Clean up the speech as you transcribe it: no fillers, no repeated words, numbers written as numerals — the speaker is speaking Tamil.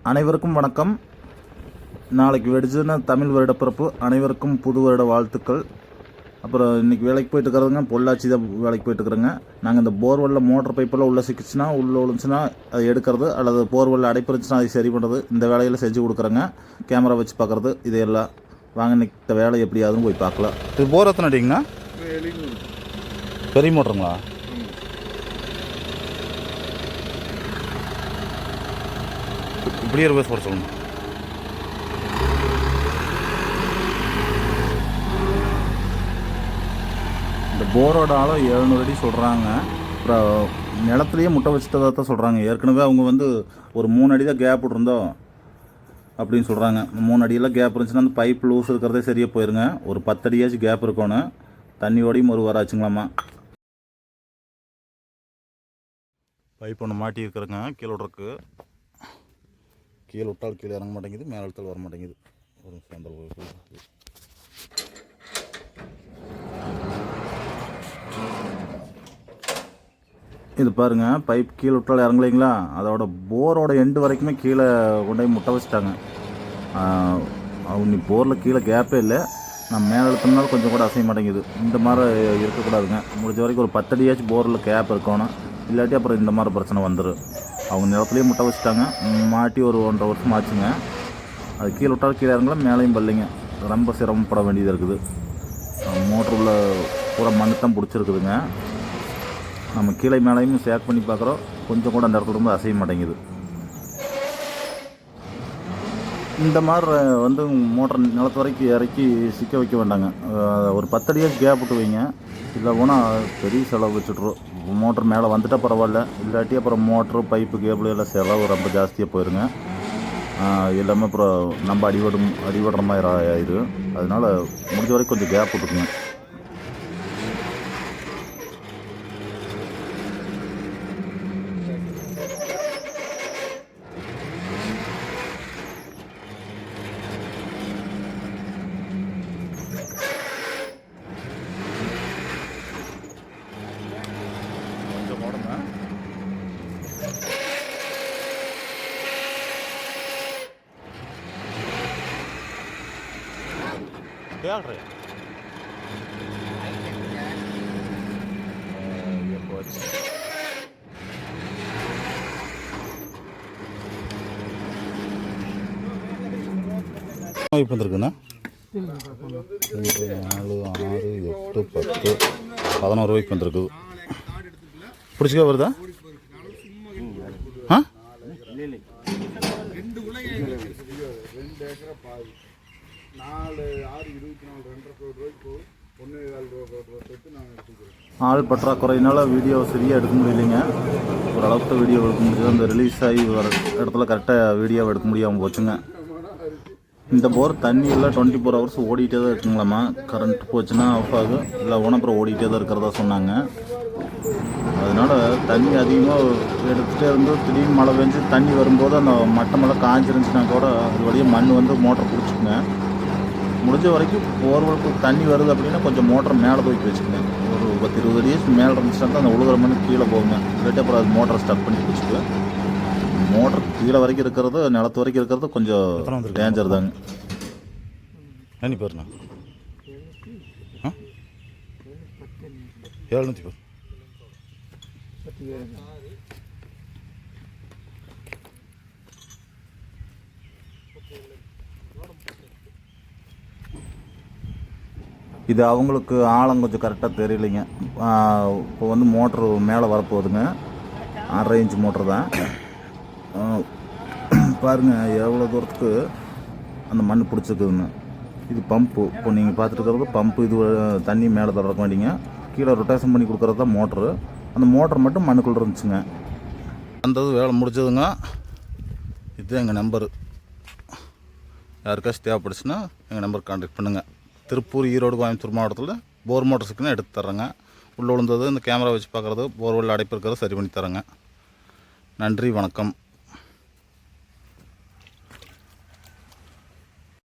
அனைவருக்கும் வணக்கம். நாளைக்கு வெடிச்சுன்னா தமிழ் வருடப்பிறப்பு. அனைவருக்கும் புது வருட வாழ்த்துக்கள். அப்புறம் இன்றைக்கி வேலைக்கு போயிட்டு இருக்கிறதுங்க, பொள்ளாச்சி தான் வேலைக்கு போயிட்டுருக்குறேங்க. நாங்கள் இந்த போர்வெல்லில் மோட்டர் பைப்பெல்லாம் உள்ளே சிக்கிச்சுன்னா, உள்ளே விழுந்துச்சுன்னா அதை எடுக்கிறது, அல்லது போர்வெல்லில் அடைப்பு இருந்துச்சுன்னா அதை சரி பண்ணுறது, இந்த வேலையில் செஞ்சு கொடுக்குறேங்க. கேமரா வச்சு பார்க்குறது, இதையெல்லாம் வாங்க. இன்றைக்கி இந்த வேலை எப்படி ஆகுதுன்னு போய் பார்க்கலாம். இது போர் எத்தனை அடிங்கண்ணா? பெரிய மோட்டருங்களா? இப்படியே ரிவர்ஸ் போட சொல்லுங்கள். இந்த போரோட ஆழம் 700 அடி சொல்கிறாங்க. அப்புறம் நிலத்துலேயே முட்டை வச்சுட்டதாக தான் சொல்கிறாங்க. ஏற்கனவே அவங்க ஒரு 3 அடி தான் கேப் விட்ருந்தோம் அப்படின்னு சொல்கிறாங்க. 3 அடியெல்லாம் கேப் இருந்துச்சுன்னா அந்த பைப் லூஸ் இருக்கிறதே சரியாக போயிருங்க. ஒரு 10 அடியாச்சும் கேப் இருக்கணும். தண்ணியோடையும் ஒரு வராச்சுங்களாம்மா. பைப் ஒன்று மாட்டி இருக்கிறேங்க. கீழே விட்றக்கு கீழே விட்டால் கீழே இறங்க மாட்டேங்குது, மேலே எடுத்தால் வர மாட்டேங்குது. ஒரு சாந்தல் இது பாருங்கள், பைப் கீழே விட்டால் இறங்கலைங்களா? அதோட போரோட எண்டு வரைக்குமே கீழே கொண்டு போய் முட்டை வச்சுட்டாங்க. அவங்க போரில் கீழே கேப்பே இல்லை. நான் மேலே எடுத்தோம்னாலும் கொஞ்சம் கூட அசைய மாட்டேங்குது. இந்த மாதிரி இருக்கக்கூடாதுங்க. முடிஞ்ச வரைக்கும் ஒரு 10 அடியாச்சும் போரில் கேப் இருக்கணும். இல்லாட்டி அப்புறம் இந்த மாதிரி பிரச்சனை வந்துடும். அவங்க நிலத்துலேயே முட்டை வச்சுட்டாங்க. மாட்டி ஒரு 1.5 வருஷம் ஆச்சுங்க. அது கீழே விட்டாலும் கீழே இறங்கலாம், மேலேயும் பல்லிங்க. ரொம்ப சிரமப்பட வேண்டியதாக இருக்குது. மோட்ரு உள்ள பூரா மண்ணு தான் பிடிச்சிருக்குதுங்க. நம்ம கீழே மேலேயும் சேக் பண்ணி பார்க்குறோம். கொஞ்சம் கூட அந்த இடத்துல ரொம்ப அசைய மாட்டேங்குது. இந்த மாதிரி மோட்டர் நிலத்து வரைக்கும் இறக்கி சிக்க வைக்க வேண்டாங்க. ஒரு 10 அடியாக கேப் விட்டு வைங்க. இல்லை போனால் பெரிய செலவு வச்சுட்ருவோம். மோட்டர் மேலே வந்துட்டால் பரவாயில்ல, இல்லாட்டி அப்புறம் மோட்ரு பைப்பு கேபிள் எல்லாம் செலவு ரொம்ப ஜாஸ்தியாக போயிருங்க. எல்லாமே அப்புறம் நம்ம அடிபடுற மாதிரி ஆயிடும். அதனால் முடிஞ்ச வரைக்கும் கொஞ்சம் கேப் விட்டுக்குங்க. ಹೇಳ್ರಿ இப்போ வந்துருக்குண்ணா. 4, 6, 8, 10, 11 ரூபாய்க்கு வந்துருக்குது. பிடிச்சிக்கா வருதா? ஆ 4, 6, 24, 2.5 ரூபாய்க்கு 1.25 ஆள் பற்றாக்குறையினால வீடியோ சரியாக எடுக்க முடியலைங்க. ஓரளவுக்கு வீடியோ எடுக்க முடியுது. அந்த ரிலீஸ் ஆகி வர இடத்துல கரெக்டாக வீடியோவை எடுக்க முடியாமல் போச்சுங்க. இந்த போர் தண்ணி எல்லாம் 24 ஹவர்ஸ் ஓடிட்டே தான் இருக்குங்களாம்மா. கரண்ட் போச்சுன்னா ஆஃப் ஆகும், இல்லை அப்புறம் ஓடிட்டே தான் இருக்கிறதா சொன்னாங்க. அதனால் தண்ணி அதிகமாக எடுத்துகிட்டே இருந்து திடீர்னு மழை பெஞ்சு தண்ணி வரும்போது அந்த மட்டமெல்லாம் காஞ்சிருந்துச்சுன்னா கூட அது வழியாக மண் மோட்டர் பிடிச்சிக்குங்க. முடிஞ்ச வரைக்கும் போர்வெலுக்கு தண்ணி வருது அப்படின்னா கொஞ்சம் மோட்டரை மேலே தூக்கி வச்சுக்கோங்க. ஒரு 10-20 அடியேஸ் மேலே இருந்துச்சுன்னா தான் அந்த உழுகிற மண் கீழே போகுங்க. இல்லாட்டி அப்புறம் அது மோட்டரை ஸ்டக் பண்ணி பிடிச்சிக்கு. மோட்டர் கீழே வரைக்கும் இருக்கிறது, நிலத்து வரைக்கும் இருக்கிறது கொஞ்சம் டேஞ்சர் தாங்க. என்ன பேருண்ணா? 700 பேர். இது அவங்களுக்கு ஆழம் கொஞ்சம் கரெக்டாக தெரியலைங்க. இப்போ மோட்ரு மேலே வரப்போகுதுங்க. 6.5 இன்ச் மோட்ரு தான். பாருங்கள் எவ்வளோ தூரத்துக்கு அந்த மண் பிடிச்சிருக்குதுங்க. இது பம்பு. இப்போ நீங்கள் பார்த்துட்டு பம்பு. இது தண்ணி மேலே தொடக்க வேண்டிங்க. கீழே ரொட்டேஷன் பண்ணி கொடுக்குறது தான் மோட்ரு. அந்த மோட்டர் மட்டும் மண்ணுக்குள்ளே இருந்துச்சுங்க. அந்த வேலை முடிஞ்சதுங்க. இதுதான் எங்கள் நம்பரு. யாருக்காச்சும் தேவைப்படுச்சுன்னா எங்கள் நம்பருக்கு கான்டாக்ட் பண்ணுங்கள். திருப்பூர், ஈரோடு, கோயம்புத்தூர் மாவட்டத்தில் போர் மோட்டர் சிக்கனை எடுத்து தர்றேங்க. உள்ளே விழுந்தது இந்த கேமரா வச்சு பார்க்குறது, போர்வெல் அடைப்பு இருக்கிறத சரி பண்ணி தரேங்க. நன்றி, வணக்கம்.